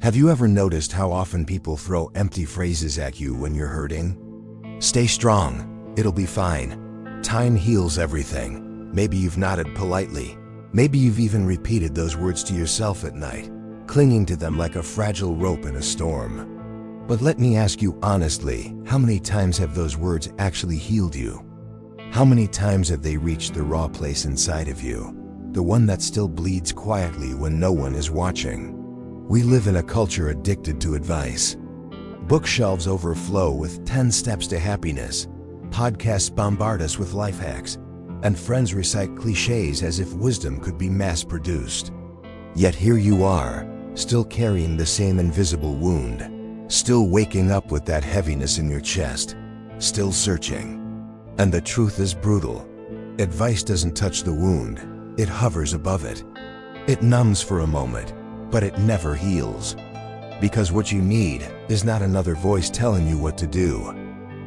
Have you ever noticed how often people throw empty phrases at you when you're hurting? Stay strong, it'll be fine. Time heals everything. Maybe you've nodded politely. Maybe you've even repeated those words to yourself at night, clinging to them like a fragile rope in a storm. But let me ask you honestly, how many times have those words actually healed you? How many times have they reached the raw place inside of you, the one that still bleeds quietly when no one is watching? We live in a culture addicted to advice. Bookshelves overflow with 10 steps to happiness, podcasts bombard us with life hacks, and friends recite cliches as if wisdom could be mass-produced. Yet here you are, still carrying the same invisible wound, still waking up with that heaviness in your chest, still searching. And the truth is brutal. Advice doesn't touch the wound, it hovers above it. It numbs for a moment, but it never heals. Because what you need is not another voice telling you what to do.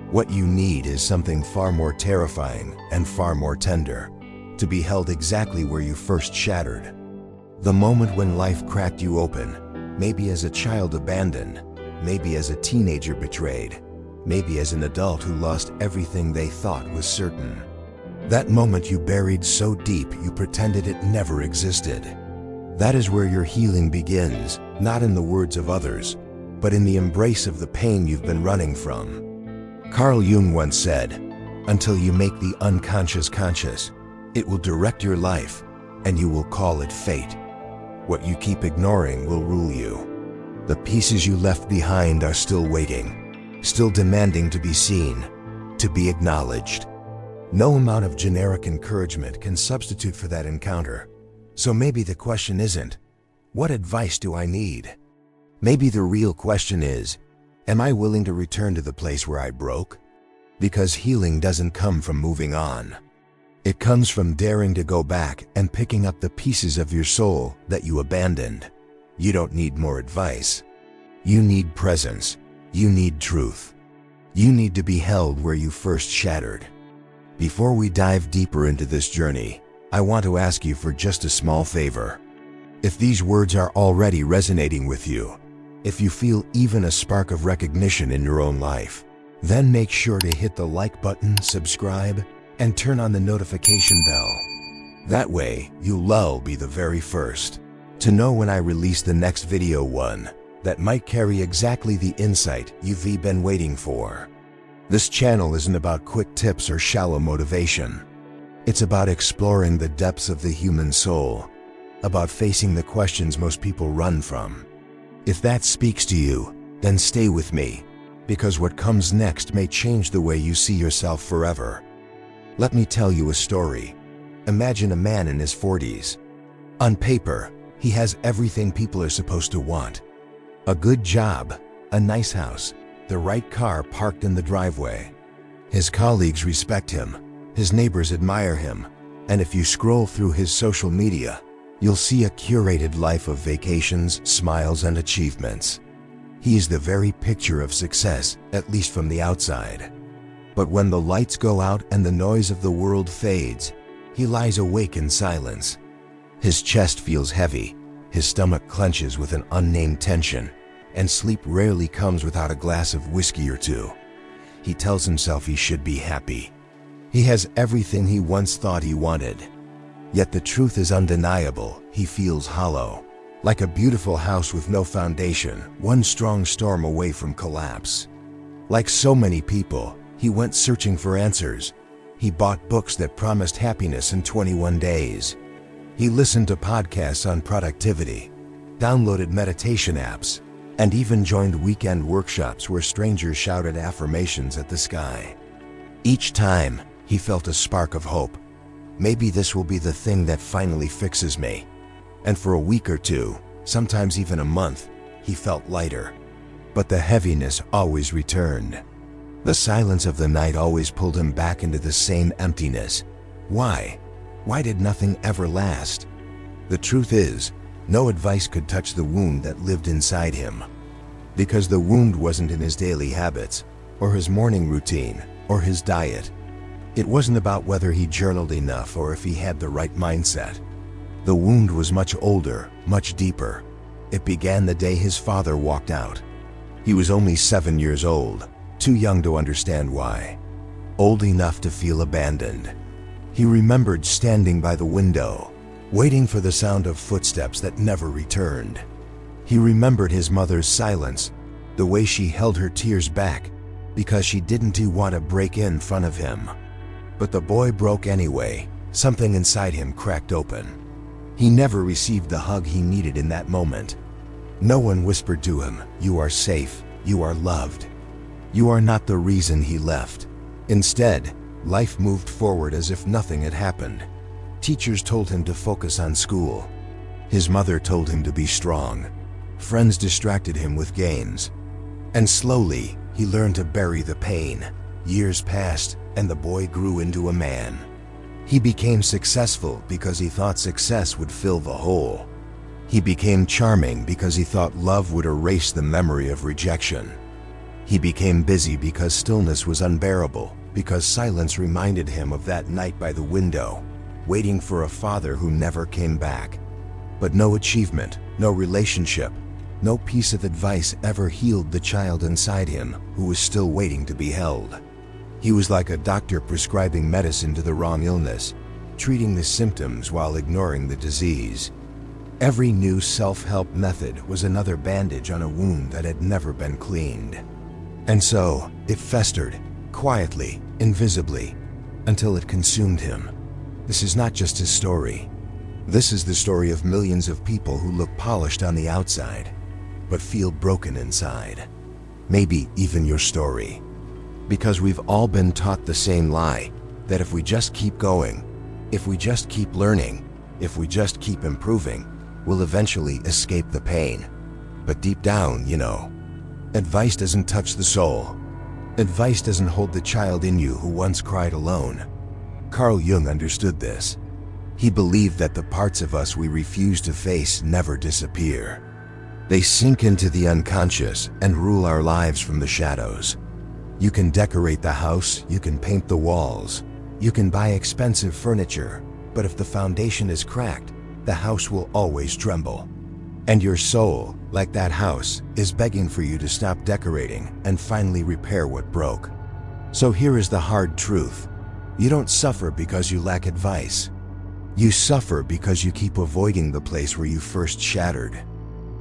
What you need is something far more terrifying and far more tender, to be held exactly where you first shattered. The moment when life cracked you open, maybe as a child abandoned, maybe as a teenager betrayed, maybe as an adult who lost everything they thought was certain. That moment you buried so deep you pretended it never existed. That is where your healing begins, not in the words of others, but in the embrace of the pain you've been running from. Carl Jung once said, "Until you make the unconscious conscious, it will direct your life, and you will call it fate. What you keep ignoring will rule you. The pieces you left behind are still waiting, still demanding to be seen, to be acknowledged." No amount of generic encouragement can substitute for that encounter. So maybe the question isn't, what advice do I need? Maybe the real question is, am I willing to return to the place where I broke? Because healing doesn't come from moving on. It comes from daring to go back and picking up the pieces of your soul that you abandoned. You don't need more advice. You need presence. You need truth. You need to be held where you first shattered. Before we dive deeper into this journey, I want to ask you for just a small favor. If these words are already resonating with you, if you feel even a spark of recognition in your own life, then make sure to hit the like button, subscribe, and turn on the notification bell. That way, you'll be the very first to know when I release the next video, one that might carry exactly the insight you've been waiting for. This channel isn't about quick tips or shallow motivation. It's about exploring the depths of the human soul, about facing the questions most people run from. If that speaks to you, then stay with me, because what comes next may change the way you see yourself forever. Let me tell you a story. Imagine a man in his 40s. On paper, he has everything people are supposed to want. A good job, a nice house, the right car parked in the driveway. His colleagues respect him. His neighbors admire him, and if you scroll through his social media, you'll see a curated life of vacations, smiles, and achievements. He is the very picture of success, at least from the outside. But when the lights go out and the noise of the world fades, he lies awake in silence. His chest feels heavy, his stomach clenches with an unnamed tension, and sleep rarely comes without a glass of whiskey or two. He tells himself he should be happy. He has everything he once thought he wanted. Yet the truth is undeniable. He feels hollow, like a beautiful house with no foundation, one strong storm away from collapse. Like so many people, he went searching for answers. He bought books that promised happiness in 21 days. He listened to podcasts on productivity, downloaded meditation apps, and even joined weekend workshops where strangers shouted affirmations at the sky. Each time, he felt a spark of hope. Maybe this will be the thing that finally fixes me. And for a week or two, sometimes even a month, he felt lighter. But the heaviness always returned. The silence of the night always pulled him back into the same emptiness. Why? Why did nothing ever last? The truth is, no advice could touch the wound that lived inside him. Because the wound wasn't in his daily habits, or his morning routine, or his diet. It wasn't about whether he journaled enough or if he had the right mindset. The wound was much older, much deeper. It began the day his father walked out. He was only 7 years old, too young to understand why, old enough to feel abandoned. He remembered standing by the window, waiting for the sound of footsteps that never returned. He remembered his mother's silence, the way she held her tears back, because she didn't want to break in front of him. But the boy broke anyway. Something inside him cracked open. He never received the hug he needed in that moment. No one whispered to him, "You are safe, you are loved." You are not the reason he left. Instead, life moved forward as if nothing had happened. Teachers told him to focus on school. His mother told him to be strong. Friends distracted him with games. And slowly, he learned to bury the pain. Years passed, and the boy grew into a man. He became successful because he thought success would fill the hole. He became charming because he thought love would erase the memory of rejection. He became busy because stillness was unbearable, because silence reminded him of that night by the window, waiting for a father who never came back. But no achievement, no relationship, no piece of advice ever healed the child inside him who was still waiting to be held. He was like a doctor prescribing medicine to the wrong illness, treating the symptoms while ignoring the disease. Every new self-help method was another bandage on a wound that had never been cleaned. And so, it festered, quietly, invisibly, until it consumed him. This is not just his story. This is the story of millions of people who look polished on the outside, but feel broken inside. Maybe even your story. Because we've all been taught the same lie, that if we just keep going, if we just keep learning, if we just keep improving, we'll eventually escape the pain. But deep down, advice doesn't touch the soul. Advice doesn't hold the child in you who once cried alone. Carl Jung understood this. He believed that the parts of us we refuse to face never disappear. They sink into the unconscious and rule our lives from the shadows. You can decorate the house, you can paint the walls, you can buy expensive furniture, but if the foundation is cracked, the house will always tremble. And your soul, like that house, is begging for you to stop decorating and finally repair what broke. So here is the hard truth. You don't suffer because you lack advice. You suffer because you keep avoiding the place where you first shattered.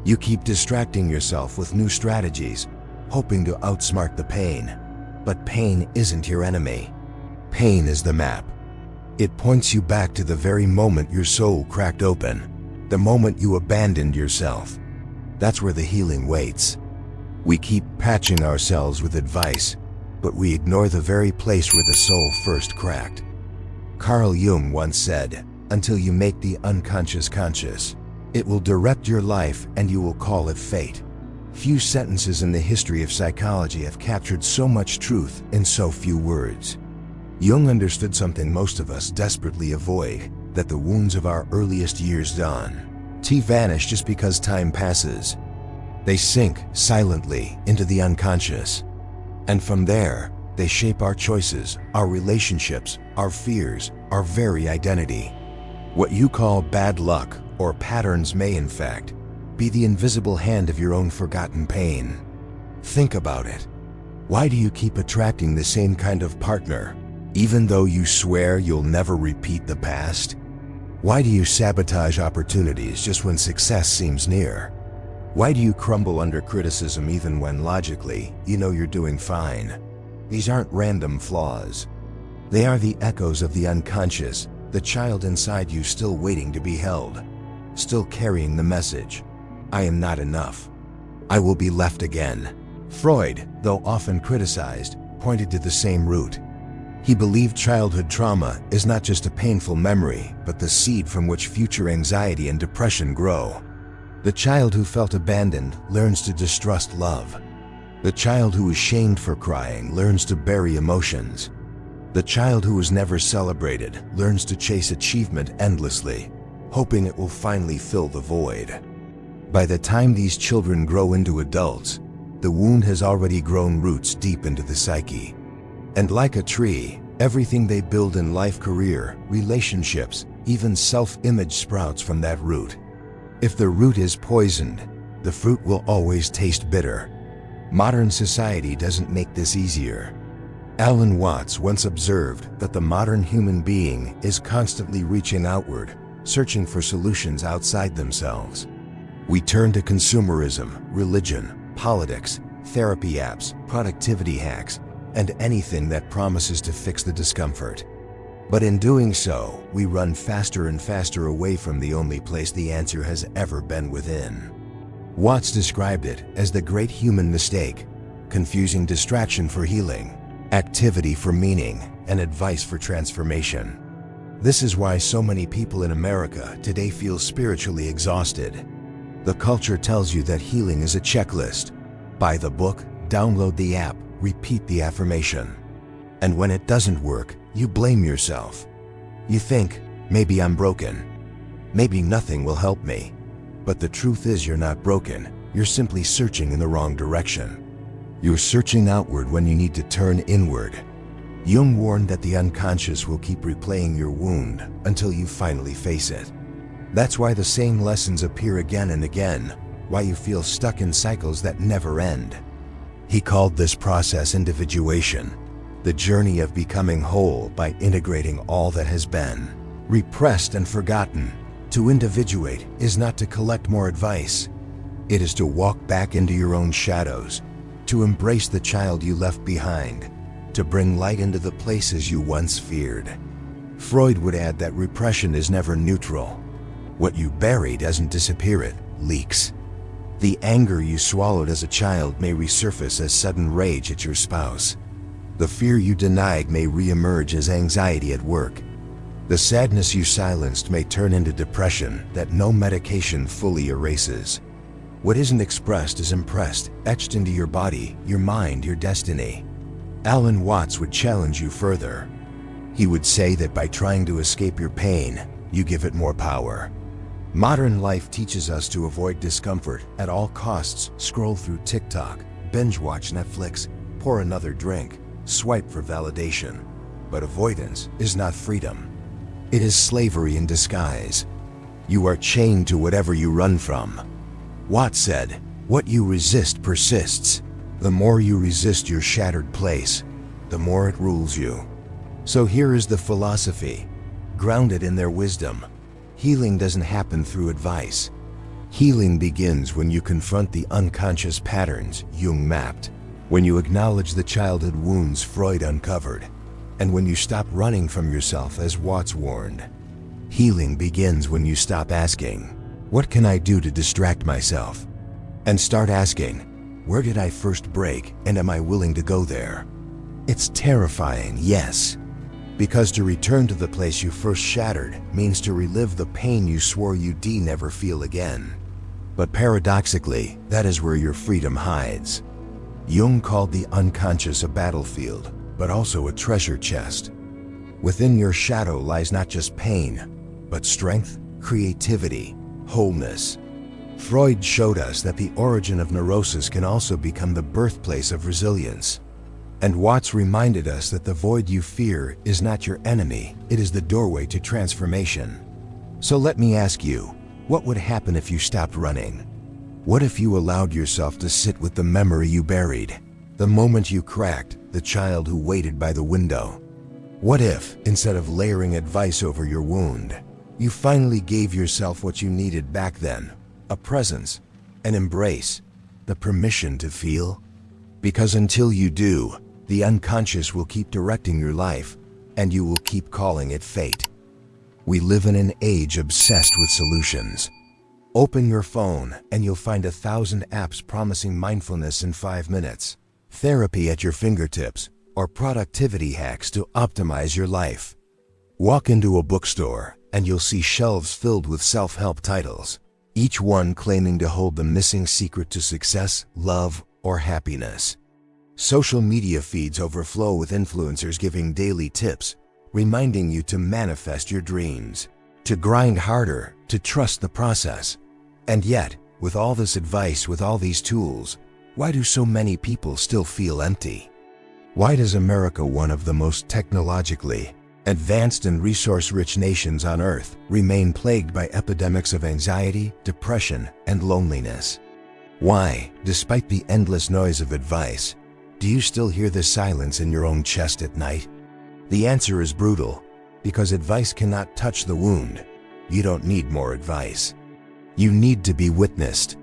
You keep distracting yourself with new strategies, hoping to outsmart the pain. But pain isn't your enemy. Pain is the map. It points you back to the very moment your soul cracked open, the moment you abandoned yourself. That's where the healing waits. We keep patching ourselves with advice, but we ignore the very place where the soul first cracked. Carl Jung once said, "Until you make the unconscious conscious, it will direct your life and you will call it fate." Few sentences in the history of psychology have captured so much truth in so few words. Jung understood something most of us desperately avoid, that the wounds of our earliest years vanish just because time passes. They sink silently into the unconscious. And from there, they shape our choices, our relationships, our fears, our very identity. What you call bad luck or patterns may, in fact, be the invisible hand of your own forgotten pain. Think about it. Why do you keep attracting the same kind of partner, even though you swear you'll never repeat the past? Why do you sabotage opportunities just when success seems near? Why do you crumble under criticism even when logically you know you're doing fine? These aren't random flaws. They are the echoes of the unconscious, the child inside you still waiting to be held, still carrying the message, "I am not enough. I will be left again." Freud, though often criticized, pointed to the same root. He believed childhood trauma is not just a painful memory, but the seed from which future anxiety and depression grow. The child who felt abandoned learns to distrust love. The child who is shamed for crying learns to bury emotions. The child who was never celebrated learns to chase achievement endlessly, hoping it will finally fill the void. By the time these children grow into adults, the wound has already grown roots deep into the psyche. And like a tree, everything they build in life, career, relationships, even self-image sprouts from that root. If the root is poisoned, the fruit will always taste bitter. Modern society doesn't make this easier. Alan Watts once observed that the modern human being is constantly reaching outward, searching for solutions outside themselves. We turn to consumerism, religion, politics, therapy apps, productivity hacks, and anything that promises to fix the discomfort. But in doing so, we run faster and faster away from the only place the answer has ever been within. Watts described it as the great human mistake, confusing distraction for healing, activity for meaning, and advice for transformation. This is why so many people in America today feel spiritually exhausted. The culture tells you that healing is a checklist. Buy the book, download the app, repeat the affirmation. And when it doesn't work, you blame yourself. You think, maybe I'm broken. Maybe nothing will help me. But the truth is you're not broken, you're simply searching in the wrong direction. You're searching outward when you need to turn inward. Jung warned that the unconscious will keep replaying your wound until you finally face it. That's why the same lessons appear again and again, why you feel stuck in cycles that never end. He called this process individuation, the journey of becoming whole by integrating all that has been repressed and forgotten. To individuate is not to collect more advice. It is to walk back into your own shadows, to embrace the child you left behind, to bring light into the places you once feared. Freud would add that repression is never neutral. What you bury doesn't disappear, it leaks. The anger you swallowed as a child may resurface as sudden rage at your spouse. The fear you denied may reemerge as anxiety at work. The sadness you silenced may turn into depression that no medication fully erases. What isn't expressed is impressed, etched into your body, your mind, your destiny. Alan Watts would challenge you further. He would say that by trying to escape your pain, you give it more power. Modern life teaches us to avoid discomfort at all costs. Scroll through TikTok, binge watch Netflix, pour another drink, swipe for validation. But avoidance is not freedom. It is slavery in disguise. You are chained to whatever you run from. Watts said, "What you resist persists. The more you resist your shattered place, the more it rules you." So here is the philosophy, grounded in their wisdom. Healing doesn't happen through advice. Healing begins when you confront the unconscious patterns Jung mapped, when you acknowledge the childhood wounds Freud uncovered, and when you stop running from yourself as Watts warned. Healing begins when you stop asking, "What can I do to distract myself?" and start asking, "Where did I first break, and am I willing to go there?" It's terrifying, yes, because to return to the place you first shattered means to relive the pain you swore you'd never feel again. But paradoxically, that is where your freedom hides. Jung called the unconscious a battlefield, but also a treasure chest. Within your shadow lies not just pain, but strength, creativity, wholeness. Freud showed us that the origin of neurosis can also become the birthplace of resilience. And Watts reminded us that the void you fear is not your enemy, it is the doorway to transformation. So let me ask you, what would happen if you stopped running? What if you allowed yourself to sit with the memory you buried, the moment you cracked, the child who waited by the window? What if, instead of layering advice over your wound, you finally gave yourself what you needed back then? A presence, an embrace, the permission to feel? Because until you do, the unconscious will keep directing your life, and you will keep calling it fate. We live in an age obsessed with solutions. Open your phone and you'll find 1,000 apps promising mindfulness in 5 minutes, therapy at your fingertips, or productivity hacks to optimize your life. Walk into a bookstore and you'll see shelves filled with self-help titles, each one claiming to hold the missing secret to success, love, or happiness. Social media feeds overflow with influencers giving daily tips, reminding you to manifest your dreams, to grind harder, to trust the process. And yet, with all this advice, with all these tools, why do so many people still feel empty? Why does America, one of the most technologically advanced and resource-rich nations on Earth, remain plagued by epidemics of anxiety, depression, and loneliness? Why, despite the endless noise of advice, do you still hear the silence in your own chest at night? The answer is brutal, because advice cannot touch the wound. You don't need more advice. You need to be witnessed.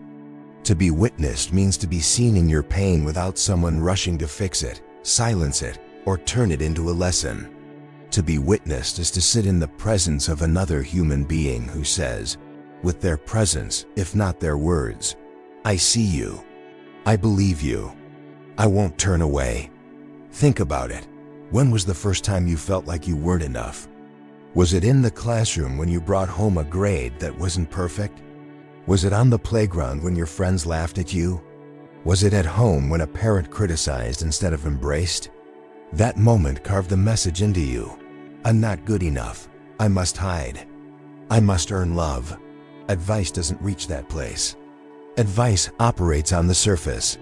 To be witnessed means to be seen in your pain without someone rushing to fix it, silence it, or turn it into a lesson. To be witnessed is to sit in the presence of another human being who says, with their presence, if not their words, "I see you. I believe you. I won't turn away." Think about it. When was the first time you felt like you weren't enough? Was it in the classroom when you brought home a grade that wasn't perfect? Was it on the playground when your friends laughed at you? Was it at home when a parent criticized instead of embraced? That moment carved the message into you. I'm not good enough. I must hide. I must earn love. Advice doesn't reach that place. Advice operates on the surface.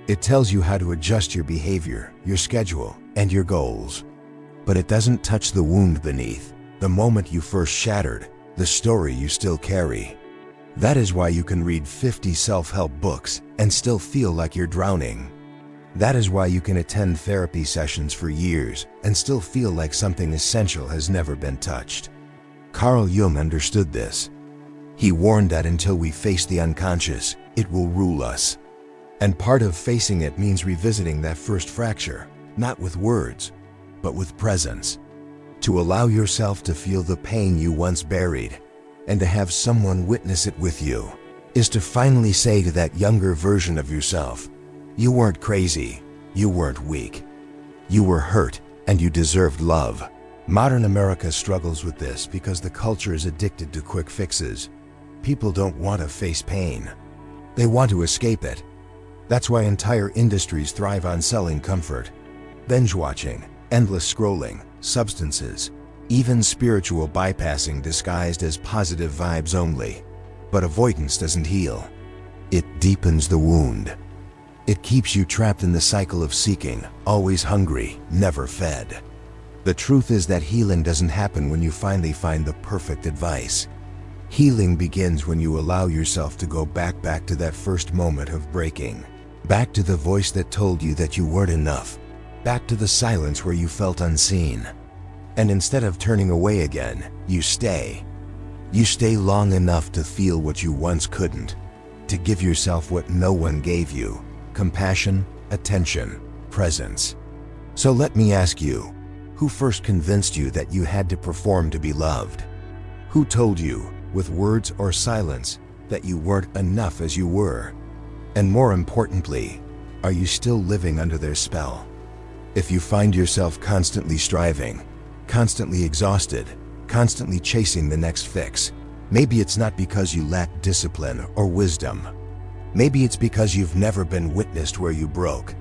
It tells you how to adjust your behavior, your schedule, and your goals. But it doesn't touch the wound beneath, the moment you first shattered, the story you still carry. That is why you can read 50 self-help books and still feel like you're drowning. That is why you can attend therapy sessions for years and still feel like something essential has never been touched. Carl Jung understood this. He warned that until we face the unconscious, it will rule us. And part of facing it means revisiting that first fracture, not with words, but with presence. To allow yourself to feel the pain you once buried, and to have someone witness it with you, is to finally say to that younger version of yourself, you weren't crazy, you weren't weak. You were hurt, and you deserved love. Modern America struggles with this because the culture is addicted to quick fixes. People don't want to face pain. They want to escape it. That's why entire industries thrive on selling comfort. Binge watching, endless scrolling, substances, even spiritual bypassing disguised as positive vibes only. But avoidance doesn't heal. It deepens the wound. It keeps you trapped in the cycle of seeking, always hungry, never fed. The truth is that healing doesn't happen when you finally find the perfect advice. Healing begins when you allow yourself to go back to that first moment of breaking. Back to the voice that told you that you weren't enough. Back to the silence where you felt unseen. And instead of turning away again, you stay. You stay long enough to feel what you once couldn't. To give yourself what no one gave you. Compassion, attention, presence. So let me ask you, who first convinced you that you had to perform to be loved? Who told you, with words or silence, that you weren't enough as you were? And more importantly, are you still living under their spell? If you find yourself constantly striving, constantly exhausted, constantly chasing the next fix, maybe it's not because you lack discipline or wisdom. Maybe it's because you've never been witnessed where you broke.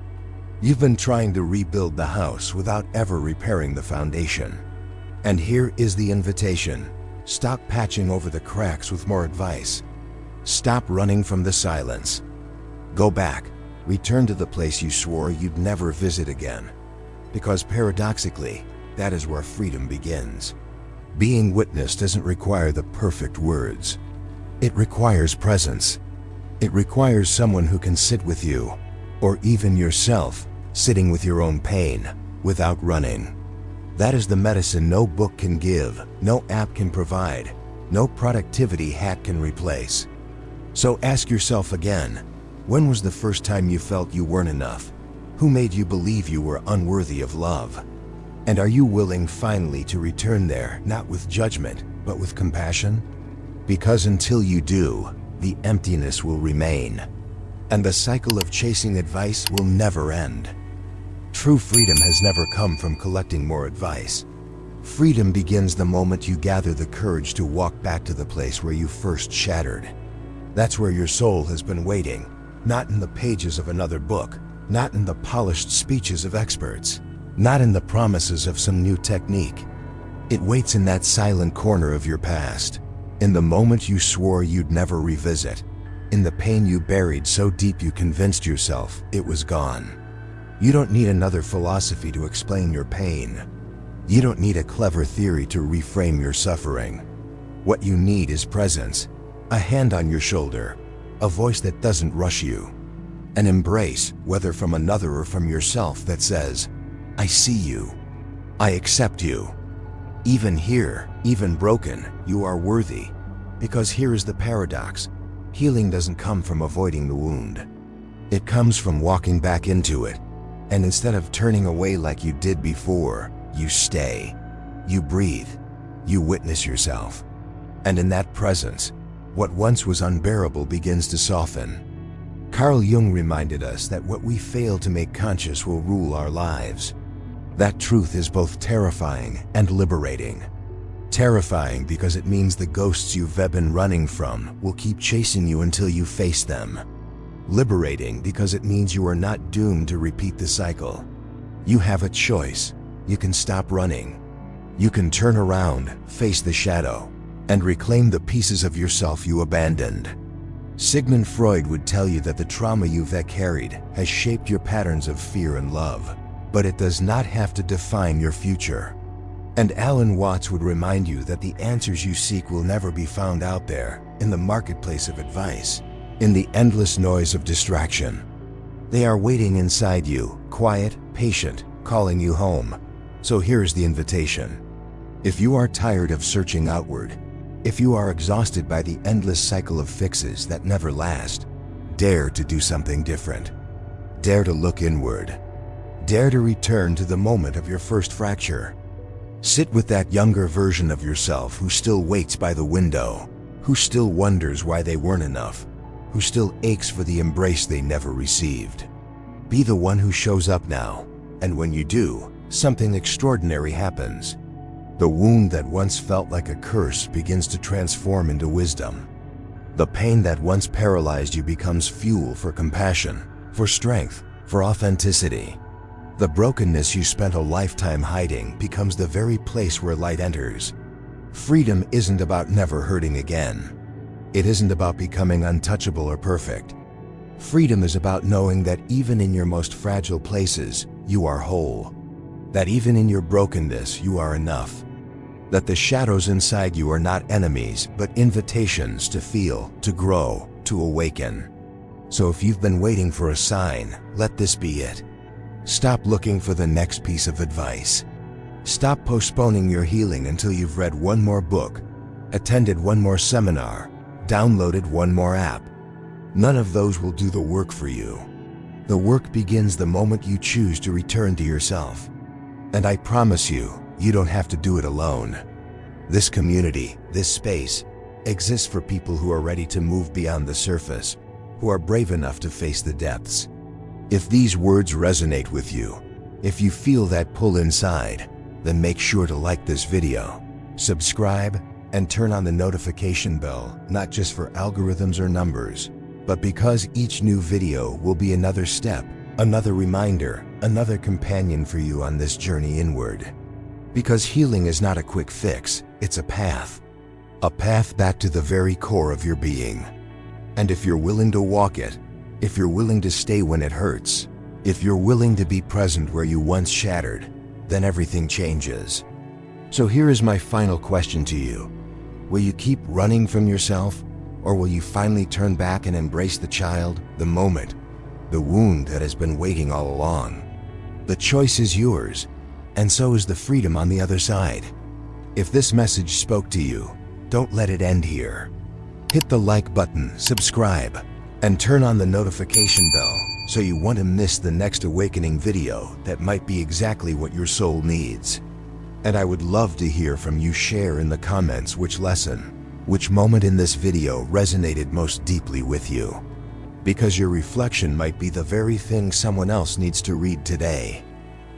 You've been trying to rebuild the house without ever repairing the foundation. And here is the invitation. Stop patching over the cracks with more advice. Stop running from the silence. Go back. Return to the place you swore you'd never visit again. Because paradoxically, that is where freedom begins. Being witnessed doesn't require the perfect words. It requires presence. It requires someone who can sit with you, or even yourself, sitting with your own pain, without running. That is the medicine no book can give, no app can provide, no productivity hack can replace. So ask yourself again, when was the first time you felt you weren't enough? Who made you believe you were unworthy of love? And are you willing finally to return there, not with judgment, but with compassion? Because until you do, the emptiness will remain, and the cycle of chasing advice will never end. True freedom has never come from collecting more advice. Freedom begins the moment you gather the courage to walk back to the place where you first shattered. That's where your soul has been waiting, not in the pages of another book, not in the polished speeches of experts, not in the promises of some new technique. It waits in that silent corner of your past, in the moment you swore you'd never revisit, in the pain you buried so deep you convinced yourself it was gone. You don't need another philosophy to explain your pain. You don't need a clever theory to reframe your suffering. What you need is presence, a hand on your shoulder, a voice that doesn't rush you. An embrace, whether from another or from yourself, that says, I see you. I accept you. Even here, even broken, you are worthy. Because here is the paradox. Healing doesn't come from avoiding the wound. It comes from walking back into it. And instead of turning away like you did before, you stay. You breathe. You witness yourself. And in that presence, what once was unbearable begins to soften. Carl Jung reminded us that what we fail to make conscious will rule our lives. That truth is both terrifying and liberating. Terrifying because it means the ghosts you've been running from will keep chasing you until you face them. Liberating because it means you are not doomed to repeat the cycle. You have a choice. You can stop running. You can turn around, face the shadow, and reclaim the pieces of yourself you abandoned. Sigmund Freud would tell you that the trauma you've carried has shaped your patterns of fear and love, but it does not have to define your future. And Alan Watts would remind you that the answers you seek will never be found out there, in the marketplace of advice, in the endless noise of distraction. They are waiting inside you, quiet, patient, calling you home. So here's the invitation. If you are tired of searching outward, if you are exhausted by the endless cycle of fixes that never last, dare to do something different. Dare to look inward. Dare to return to the moment of your first fracture. Sit with that younger version of yourself who still waits by the window, who still wonders why they weren't enough, who still aches for the embrace they never received. Be the one who shows up now, and when you do, something extraordinary happens. The wound that once felt like a curse begins to transform into wisdom. The pain that once paralyzed you becomes fuel for compassion, for strength, for authenticity. The brokenness you spent a lifetime hiding becomes the very place where light enters. Freedom isn't about never hurting again. It isn't about becoming untouchable or perfect. Freedom is about knowing that even in your most fragile places, you are whole. That even in your brokenness, you are enough. That the shadows inside you are not enemies, but invitations to feel, to grow, to awaken. So if you've been waiting for a sign, let this be it. Stop looking for the next piece of advice. Stop postponing your healing until you've read one more book, attended one more seminar, downloaded one more app. None of those will do the work for you. The work begins the moment you choose to return to yourself. And I promise you, you don't have to do it alone. This community, this space, exists for people who are ready to move beyond the surface, who are brave enough to face the depths. If these words resonate with you, if you feel that pull inside, then make sure to like this video, subscribe, and turn on the notification bell, not just for algorithms or numbers, but because each new video will be another step, another reminder, another companion for you on this journey inward. Because healing is not a quick fix, it's a path back to the very core of your being. And if you're willing to walk it, if you're willing to stay when it hurts, if you're willing to be present where you once shattered, then everything changes. So here is my final question to you. Will you keep running from yourself, or will you finally turn back and embrace the child, the moment, the wound that has been waiting all along? The choice is yours, and so is the freedom on the other side. If this message spoke to you, don't let it end here. Hit the like button, subscribe, and turn on the notification bell so you won't miss the next awakening video that might be exactly what your soul needs. And I would love to hear from you. Share in the comments which lesson, which moment in this video resonated most deeply with you. Because your reflection might be the very thing someone else needs to read today.